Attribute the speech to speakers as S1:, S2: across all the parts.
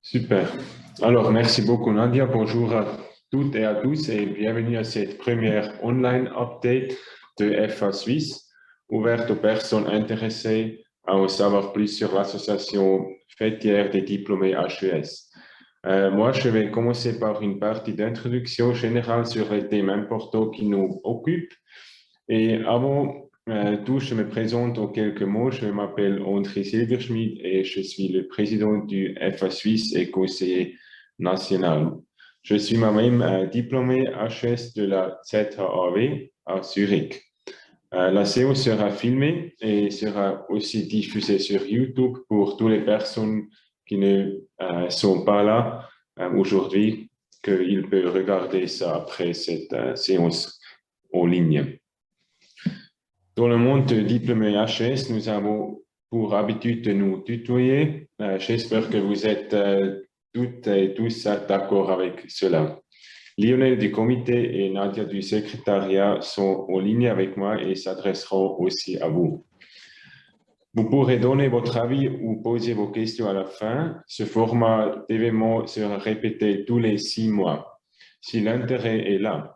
S1: Super. Alors, merci beaucoup Nadia. Bonjour à toutes et à tous et bienvenue à cette première online update de FA Suisse, ouverte aux personnes intéressées à en savoir plus sur l'association fêtière des diplômés HES. Moi, je vais commencer par une partie d'introduction générale sur les thèmes importants qui nous occupent. Et avant tout, je me présente en quelques mots. Je m'appelle André Silberschmidt et je suis le président du FA Suisse et conseiller national. Je suis moi-même diplômé HS de la ZHAW à Zurich. La séance sera filmée et sera aussi diffusée sur YouTube pour toutes les personnes qui ne sont pas là aujourd'hui, qu'ils peuvent regarder ça après cette séance en ligne. Dans le monde de diplômé HS, nous avons pour habitude de nous tutoyer. J'espère que vous êtes toutes et tous d'accord avec cela. Lionel du comité et Nadia du secrétariat sont en ligne avec moi et s'adresseront aussi à vous. Vous pourrez donner votre avis ou poser vos questions à la fin. Ce format d'événement sera répété tous les 6 mois. Si l'intérêt est là,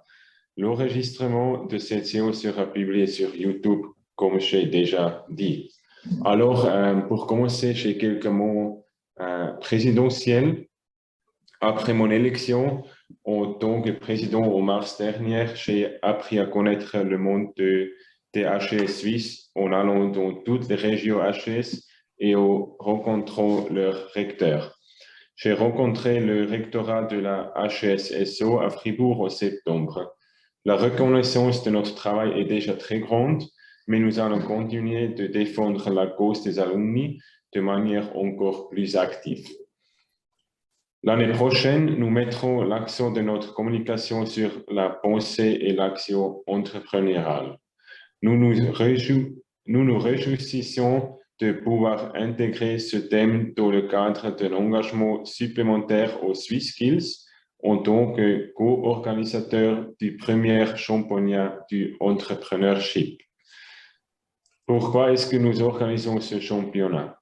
S1: l'enregistrement de cette séance sera publié sur YouTube, comme j'ai déjà dit. Alors, pour commencer, j'ai quelques mots présidentiels. Après mon élection en tant que président en mars dernier, j'ai appris à connaître le monde des HES suisses en allant dans toutes les régions HES et en rencontrant leurs recteurs. J'ai rencontré le rectorat de la HES-SO à Fribourg en septembre. La reconnaissance de notre travail est déjà très grande, mais nous allons continuer de défendre la cause des alumni de manière encore plus active. L'année prochaine, nous mettrons l'accent de notre communication sur la pensée et l'action entrepreneuriale. Nous nous réjouissons de pouvoir intégrer ce thème dans le cadre d'un engagement supplémentaire aux Swiss Skills en tant que co-organisateur du premier championnat du entrepreneurship. Pourquoi est-ce que nous organisons ce championnat?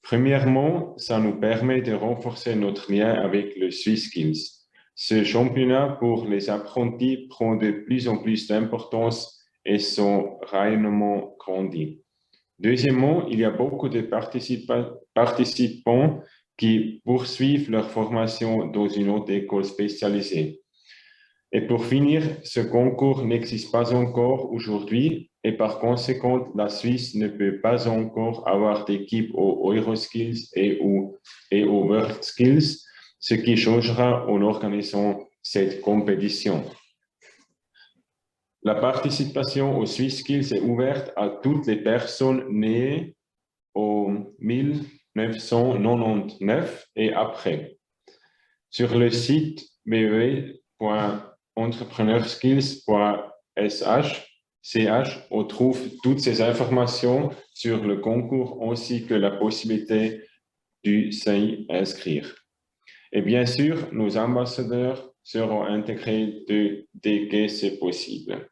S1: Premièrement, ça nous permet de renforcer notre lien avec le Swiss Skills. Ce championnat pour les apprentis prend de plus en plus d'importance et son rayonnement grandit. Deuxièmement, il y a beaucoup de participants qui poursuivent leur formation dans une autre école spécialisée. Et pour finir, ce concours n'existe pas encore aujourd'hui et par conséquent, la Suisse ne peut pas encore avoir d'équipe aux Euroskills et aux WorldSkills, ce qui changera en organisant cette compétition. La participation aux Swiss Skills est ouverte à toutes les personnes nées en 1999 et après. Sur le site www.entrepreneurskills.ch, on trouve toutes ces informations sur le concours ainsi que la possibilité de s'y inscrire. Et bien sûr, nos ambassadeurs seront intégrés dès que c'est possible.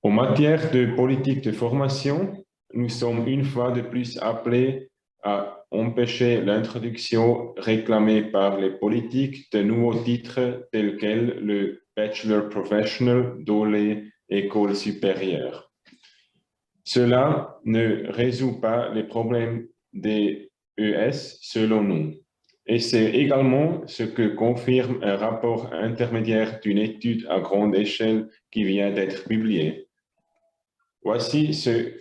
S1: En matière de politique de formation, nous sommes une fois de plus appelés à empêcher l'introduction réclamée par les politiques de nouveaux titres tels que le Bachelor Professional dans les écoles supérieures. Cela ne résout pas les problèmes des ES selon nous. Et c'est également ce que confirme un rapport intermédiaire d'une étude à grande échelle qui vient d'être publiée. Voici ce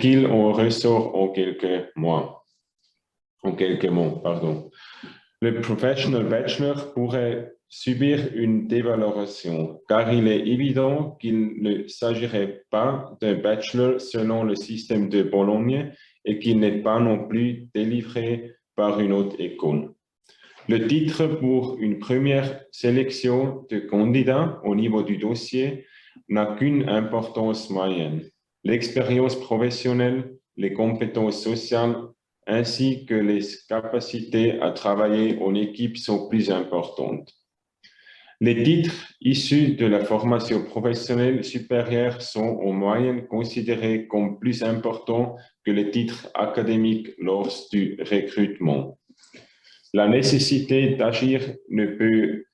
S1: qu'il en ressort en quelques mots. Le Professional Bachelor pourrait subir une dévalorisation, car il est évident qu'il ne s'agirait pas d'un bachelor selon le système de Bologne et qu'il n'est pas non plus délivré par une autre école. Le titre pour une première sélection de candidats au niveau du dossier n'a qu'une importance moyenne. L'expérience professionnelle, les compétences sociales, ainsi que les capacités à travailler en équipe sont plus importantes. Les titres issus de la formation professionnelle supérieure sont en moyenne considérés comme plus importants que les titres académiques lors du recrutement. La nécessité d'agir ne peut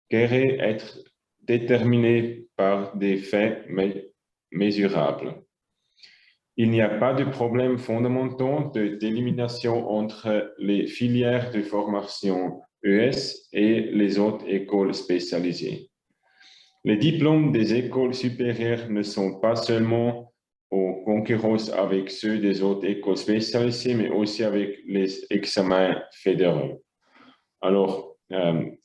S1: guère être déterminée par des faits mesurables. Il n'y a pas de problème fondamental de d'élimination entre les filières de formation ES et les autres écoles spécialisées. Les diplômes des écoles supérieures ne sont pas seulement en concurrence avec ceux des autres écoles spécialisées, mais aussi avec les examens fédéraux. Alors,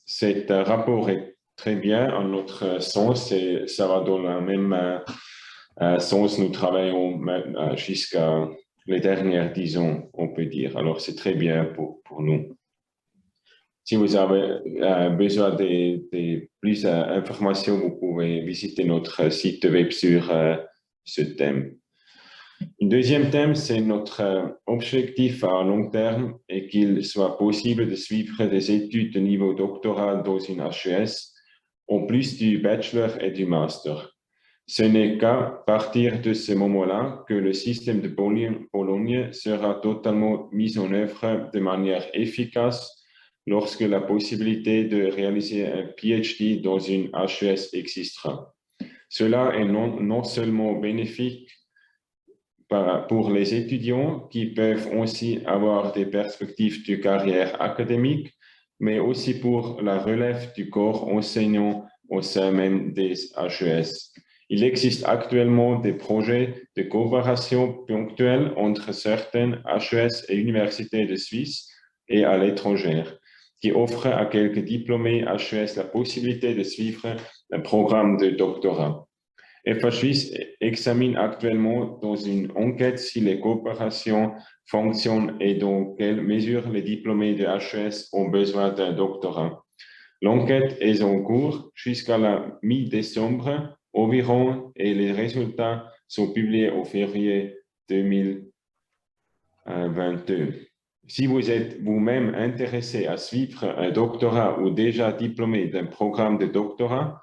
S1: cet rapport est très bien à notre sens et ça va dans le même sens. Nous travaillons jusqu'à les dernières 10 ans, on peut dire. Alors, c'est très bien pour nous. Si vous avez besoin de plus d'informations, vous pouvez visiter notre site web sur ce thème. Un deuxième thème, c'est notre objectif à long terme et qu'il soit possible de suivre des études de niveau doctorat dans une HES, en plus du bachelor et du master. Ce n'est qu'à partir de ce moment-là que le système de Bologne sera totalement mis en œuvre de manière efficace lorsque la possibilité de réaliser un PhD dans une HES existera. Cela est non seulement bénéfique pour les étudiants qui peuvent aussi avoir des perspectives de carrière académique, mais aussi pour la relève du corps enseignant au sein même des HES. Il existe actuellement des projets de coopération ponctuelle entre certaines HES et universités de Suisse et à l'étranger, qui offrent à quelques diplômés HES la possibilité de suivre un programme de doctorat. FH Suisse examine actuellement dans une enquête si les coopérations fonctionnent et dans quelle mesure les diplômés de HES ont besoin d'un doctorat. L'enquête est en cours jusqu'à la mi-décembre environ et les résultats sont publiés en février 2022. Si vous êtes vous-même intéressé à suivre un doctorat ou déjà diplômé d'un programme de doctorat,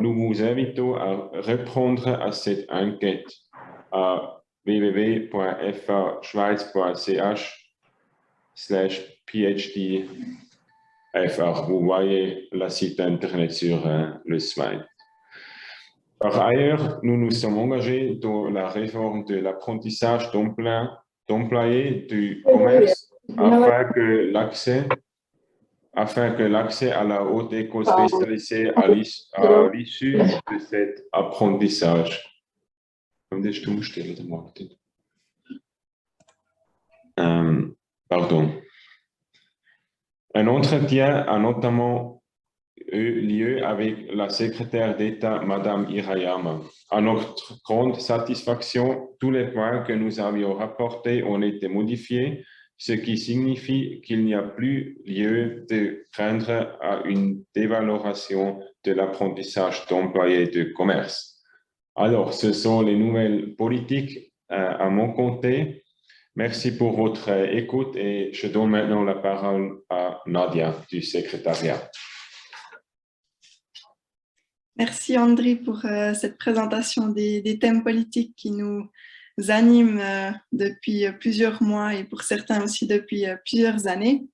S1: nous vous invitons à répondre à cette enquête à www.fashschweiz.ch/PhDFR. Vous voyez le site internet sur le slide. Par ailleurs, nous nous sommes engagés dans la réforme de l'apprentissage d'employés du commerce afin que l'accès à la haute école spécialisée à l'issue de cet apprentissage. Pardon. Un entretien a notamment eu lieu avec la secrétaire d'État, Madame Hirayama. À notre grande satisfaction, tous les points que nous avions rapportés ont été modifiés, ce qui signifie qu'il n'y a plus lieu de craindre à une dévalorisation de l'apprentissage d'employés de commerce. Alors, ce sont les nouvelles politiques à mon côté. Merci pour votre écoute et je donne maintenant la parole à Nadia du secrétariat.
S2: Merci André pour cette présentation des thèmes politiques qui nous animent depuis plusieurs mois et pour certains aussi depuis plusieurs années.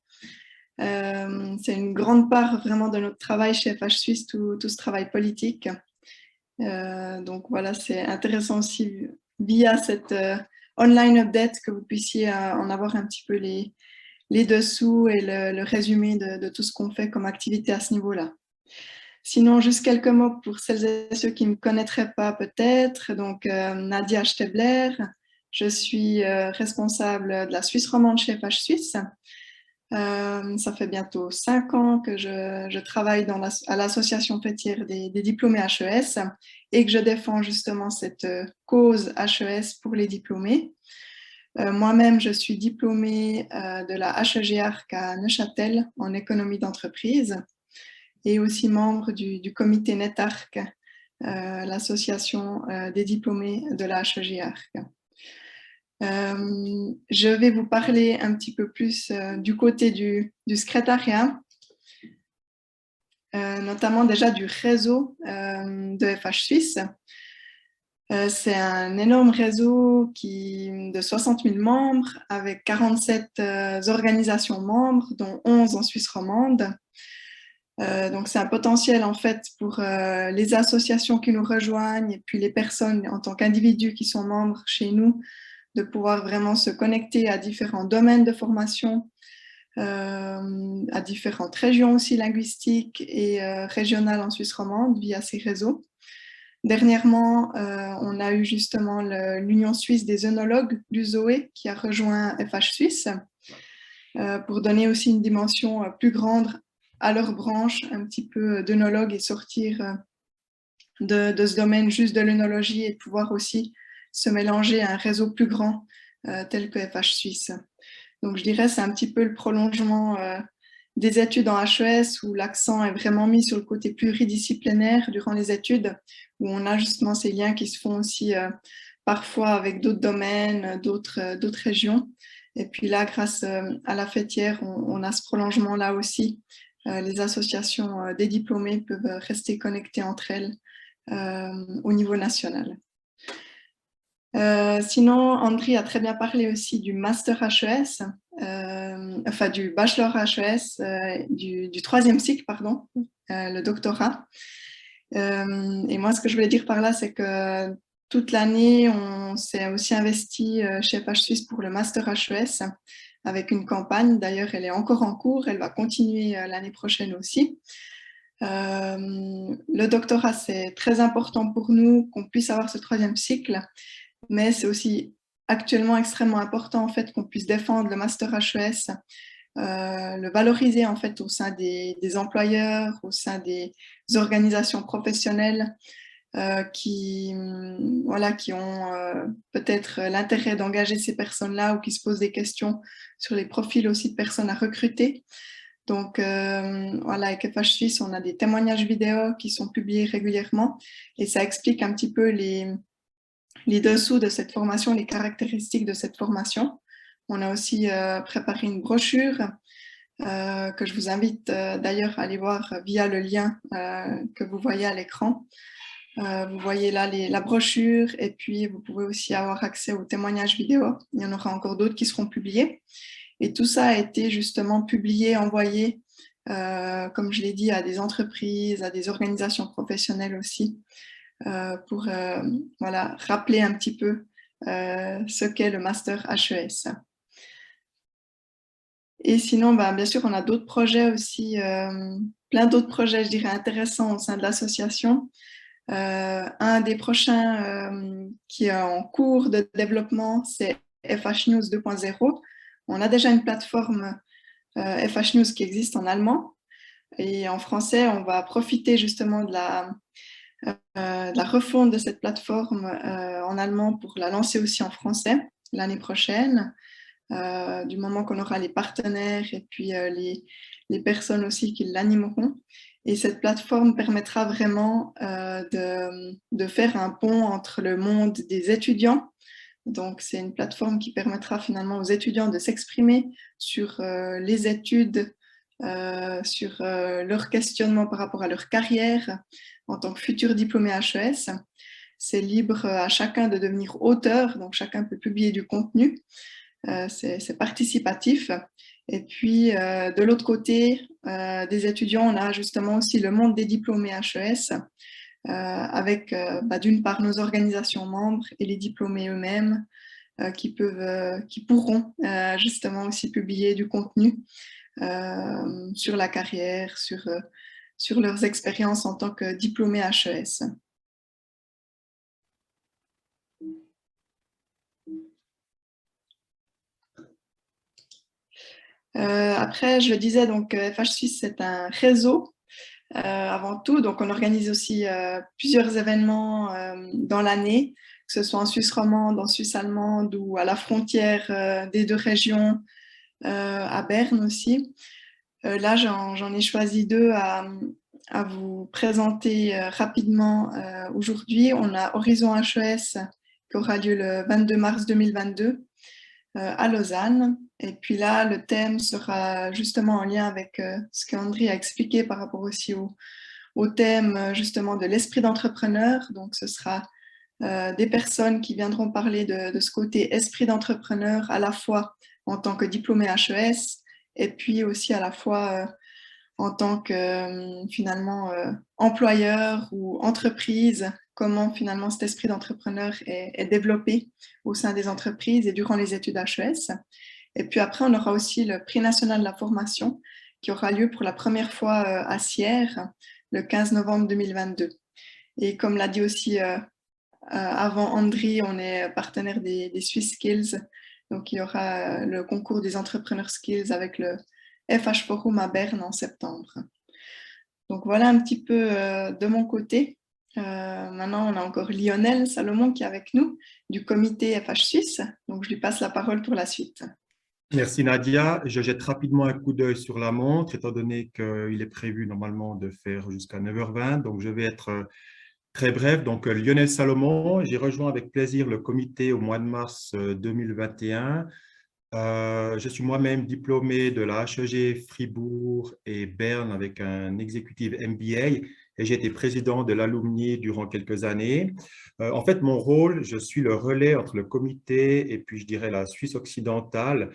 S2: C'est une grande part vraiment de notre travail chez FH Suisse, tout ce travail politique. Donc voilà, c'est intéressant aussi via cette online update que vous puissiez en avoir un petit peu les dessous et le résumé de tout ce qu'on fait comme activité à ce niveau-là. Sinon, juste quelques mots pour celles et ceux qui ne me connaîtraient pas peut-être. Donc, Nadia Stebler, je suis responsable de la Suisse romande chez FH Suisse. Ça fait bientôt 5 ans que je travaille à l'association fêtière des diplômés HES et que je défends justement cette cause HES pour les diplômés. Moi-même, je suis diplômée de la HEG-ARC à Neuchâtel en économie d'entreprise et aussi membre du comité NetArc, l'association des diplômés de la HEG-ARC. Je vais vous parler un petit peu plus du côté du secrétariat. notamment déjà du réseau de FH Suisse. C'est un énorme réseau de 60 000 membres avec 47 organisations membres, dont 11 en Suisse romande. Donc c'est un potentiel en fait pour les associations qui nous rejoignent et puis les personnes en tant qu'individus qui sont membres chez nous, de pouvoir vraiment se connecter à différents domaines de formation, à différentes régions aussi linguistiques et régionales en Suisse romande via ces réseaux. Dernièrement, on a eu justement l'Union suisse des œnologues du ZOE qui a rejoint FH Suisse pour donner aussi une dimension plus grande à leur branche, un petit peu d'œnologue et sortir de ce domaine juste de l'œnologie et pouvoir aussi se mélanger à un réseau plus grand tel que FH Suisse. Donc je dirais c'est un petit peu le prolongement des études en HES où l'accent est vraiment mis sur le côté pluridisciplinaire durant les études, où on a justement ces liens qui se font aussi parfois avec d'autres domaines, d'autres régions. Et puis là, grâce à la fêtière, on a ce prolongement-là aussi. Les associations des diplômés peuvent rester connectées entre elles au niveau national. Sinon, André a très bien parlé aussi du Master HES, enfin du Bachelor HES, du troisième cycle, pardon, le doctorat. Et moi, ce que je voulais dire par là, c'est que toute l'année, on s'est aussi investi chez FH Suisse pour le Master HES avec une campagne. D'ailleurs, elle est encore en cours, elle va continuer l'année prochaine aussi. Le doctorat, c'est très important pour nous qu'on puisse avoir ce troisième cycle, mais c'est aussi actuellement extrêmement important en fait qu'on puisse défendre le Master HES, le valoriser en fait au sein des employeurs, au sein des organisations professionnelles qui ont peut-être l'intérêt d'engager ces personnes-là ou qui se posent des questions sur les profils aussi de personnes à recruter. Donc avec FH Suisse, on a des témoignages vidéo qui sont publiés régulièrement et ça explique un petit peu les dessous de cette formation, les caractéristiques de cette formation. On a aussi préparé une brochure que je vous invite d'ailleurs à aller voir via le lien que vous voyez à l'écran. Vous voyez là la brochure et puis vous pouvez aussi avoir accès aux témoignages vidéo. Il y en aura encore d'autres qui seront publiés. Et tout ça a été justement publié, envoyé, comme je l'ai dit, à des entreprises, à des organisations professionnelles aussi, pour rappeler un petit peu ce qu'est le Master HES. Et sinon, bien sûr, on a d'autres projets aussi, plein d'autres projets, je dirais, intéressants au sein de l'association. Un des prochains qui est en cours de développement, c'est FH News 2.0. On a déjà une plateforme FH News qui existe en allemand. Et en français, on va profiter justement de la refonte de cette plateforme en allemand pour la lancer aussi en français l'année prochaine, du moment qu'on aura les partenaires et puis les personnes aussi qui l'animeront. Et cette plateforme permettra vraiment de faire un pont entre le monde des étudiants. Donc, c'est une plateforme qui permettra finalement aux étudiants de s'exprimer sur les études, sur leur questionnement par rapport à leur carrière en tant que futur diplômé HES. C'est libre à chacun de devenir auteur, donc chacun peut publier du contenu. C'est participatif. Et puis, de l'autre côté des étudiants, on a justement aussi le monde des diplômés HES, avec d'une part nos organisations membres et les diplômés eux-mêmes qui pourront justement aussi publier du contenu sur la carrière, sur leurs expériences en tant que diplômés HES. Après, je le disais, donc FH Suisse, c'est un réseau avant tout. Donc, on organise aussi plusieurs événements dans l'année, que ce soit en Suisse romande, en Suisse allemande ou à la frontière des deux régions, à Berne aussi. Là, j'en ai choisi deux à vous présenter rapidement aujourd'hui. On a Horizon HES qui aura lieu le 22 mars 2022. à Lausanne. Et puis là, le thème sera justement en lien avec ce qu'André a expliqué par rapport aussi au thème justement de l'esprit d'entrepreneur. Donc, ce sera des personnes qui viendront parler de ce côté esprit d'entrepreneur à la fois en tant que diplômé HES et puis aussi à la fois en tant que finalement employeur ou entreprise, comment finalement cet esprit d'entrepreneur est développé au sein des entreprises et durant les études HES. Et puis après, on aura aussi le prix national de la formation qui aura lieu pour la première fois à Sierre le 15 novembre 2022. Et comme l'a dit aussi avant André, on est partenaire des Swiss Skills. Donc, il y aura le concours des entrepreneurs skills avec le FH Forum à Berne en septembre. Donc, voilà un petit peu de mon côté. Maintenant, on a encore Lionel Salomon qui est avec nous du comité FH Suisse. Donc, je lui passe la parole pour la suite.
S3: Merci Nadia. Je jette rapidement un coup d'œil sur la montre, étant donné qu'il est prévu normalement de faire jusqu'à 9h20. Donc, je vais être très bref. Donc, Lionel Salomon, j'ai rejoint avec plaisir le comité au mois de mars 2021. Je suis moi-même diplômé de la HEG Fribourg et Berne avec un executive MBA et j'ai été président de l'Alumni durant quelques années. En fait, mon rôle, je suis le relais entre le comité et puis je dirais la Suisse occidentale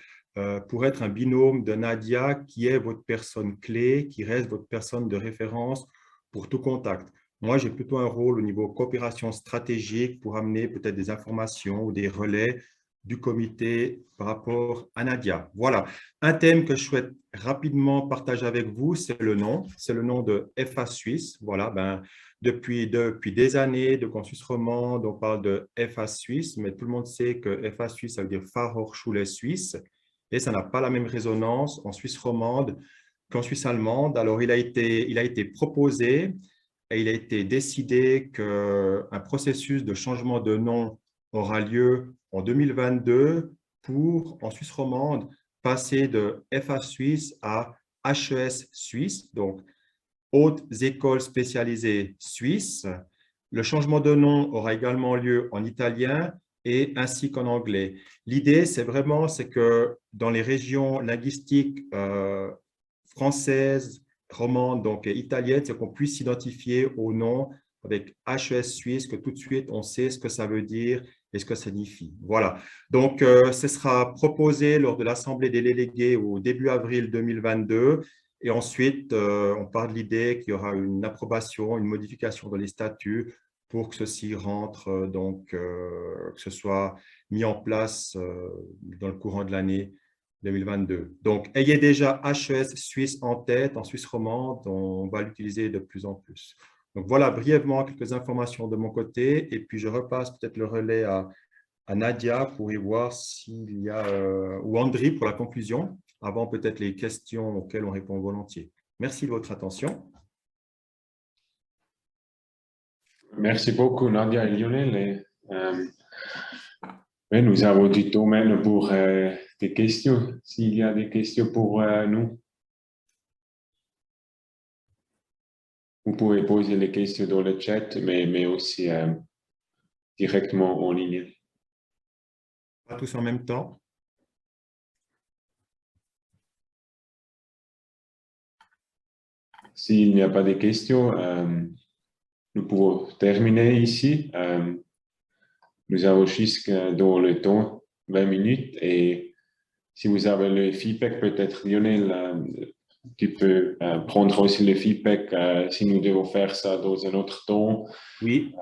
S3: pour être un binôme de Nadia qui est votre personne clé, qui reste votre personne de référence pour tout contact. Moi, j'ai plutôt un rôle au niveau coopération stratégique pour amener peut-être des informations ou des relais du comité par rapport à Nadia. Voilà, un thème que je souhaite rapidement partager avec vous, c'est le nom. C'est le nom de FA Suisse. Voilà, depuis des années, de Suisse romande, on parle de FA Suisse, mais tout le monde sait que FA Suisse, ça veut dire Fachhochschule Suisse, et ça n'a pas la même résonance en Suisse romande qu'en Suisse allemande. Alors, il a été proposé et il a été décidé qu'un processus de changement de nom aura lieu en 2022 pour, en Suisse romande, passer de FA Suisse à HES Suisse, donc Hautes Écoles Spécialisées Suisses. Le changement de nom aura également lieu en italien et ainsi qu'en anglais. L'idée, c'est que dans les régions linguistiques françaises, romandes, donc italiennes, c'est qu'on puisse s'identifier au nom avec HES Suisse, que tout de suite, on sait ce que ça veut dire et ce que ça signifie. Voilà. Donc, ce sera proposé lors de l'Assemblée des délégués au début avril 2022. Et ensuite, on part de l'idée qu'il y aura une approbation, une modification dans les statuts pour que ceci rentre, que ce soit mis en place dans le courant de l'année 2022. Donc, ayez déjà HES Suisse en tête, en Suisse romande, on va l'utiliser de plus en plus. Donc, voilà brièvement quelques informations de mon côté et puis je repasse peut-être le relais à Nadia pour y voir s'il y a, ou André pour la conclusion, avant peut-être les questions auxquelles on répond volontiers. Merci de votre attention.
S1: Merci beaucoup, Nadia et Lionel. Et, nous avons du temps maintenant pour des questions, s'il y a des questions pour nous. Vous pouvez poser les questions dans le chat, mais aussi directement en ligne.
S3: Pas tous en même temps.
S1: S'il n'y a pas de questions, nous pouvons terminer ici. Nous avons jusqu'à dans le temps 20 minutes et si vous avez le feedback, peut-être Lionel, tu peux prendre aussi le feedback si nous devons faire ça dans un autre temps.
S3: Oui.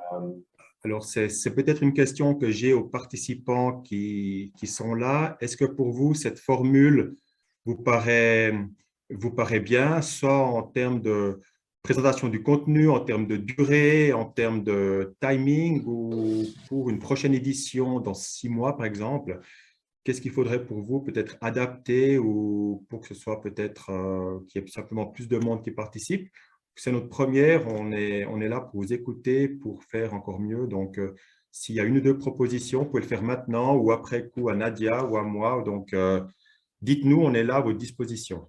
S3: Alors, c'est peut-être une question que j'ai aux participants qui sont là. Est-ce que pour vous, cette formule vous paraît bien, soit en termes de présentation du contenu, en termes de durée, en termes de timing, ou pour une prochaine édition dans 6 mois, par exemple? Qu'est-ce qu'il faudrait pour vous peut-être adapter ou pour que ce soit peut-être qu'il y ait simplement plus de monde qui participe? C'est notre première, on est là pour vous écouter, pour faire encore mieux. Donc, s'il y a une ou deux propositions, vous pouvez le faire maintenant ou après coup à Nadia ou à moi. Donc, dites-nous, on est là à votre disposition.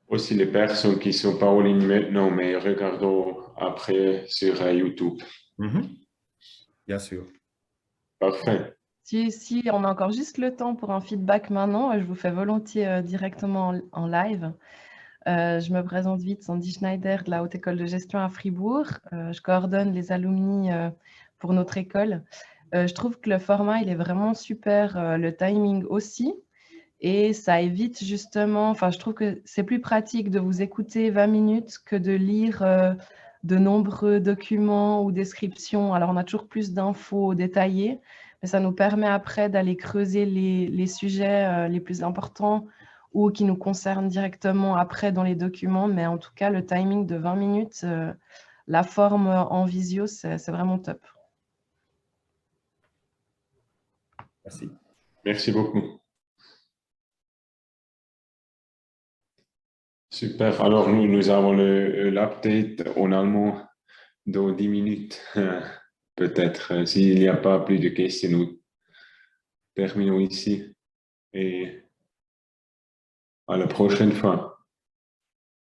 S1: Aussi les personnes qui ne sont pas en ligne maintenant, mais regardons après sur YouTube.
S3: Bien sûr.
S1: Parfait.
S4: Si on a encore juste le temps pour un feedback maintenant, je vous fais volontiers directement en live. Je me présente vite, Sandy Schneider de la Haute École de Gestion à Fribourg. Je coordonne les alumni pour notre école. Je trouve que le format, il est vraiment super, le timing aussi. Et ça évite justement, enfin, je trouve que c'est plus pratique de vous écouter 20 minutes que de lire de nombreux documents ou descriptions. Alors, on a toujours plus d'infos détaillées, mais ça nous permet après d'aller creuser les sujets les plus importants ou qui nous concernent directement après dans les documents. Mais en tout cas, le timing de 20 minutes, la forme en visio, c'est vraiment top.
S3: Merci.
S1: Merci beaucoup. Super. Alors, nous avons l'update en allemand dans 10 minutes. Peut-être, s'il n'y a pas plus de questions, nous terminons ici et à la prochaine fois.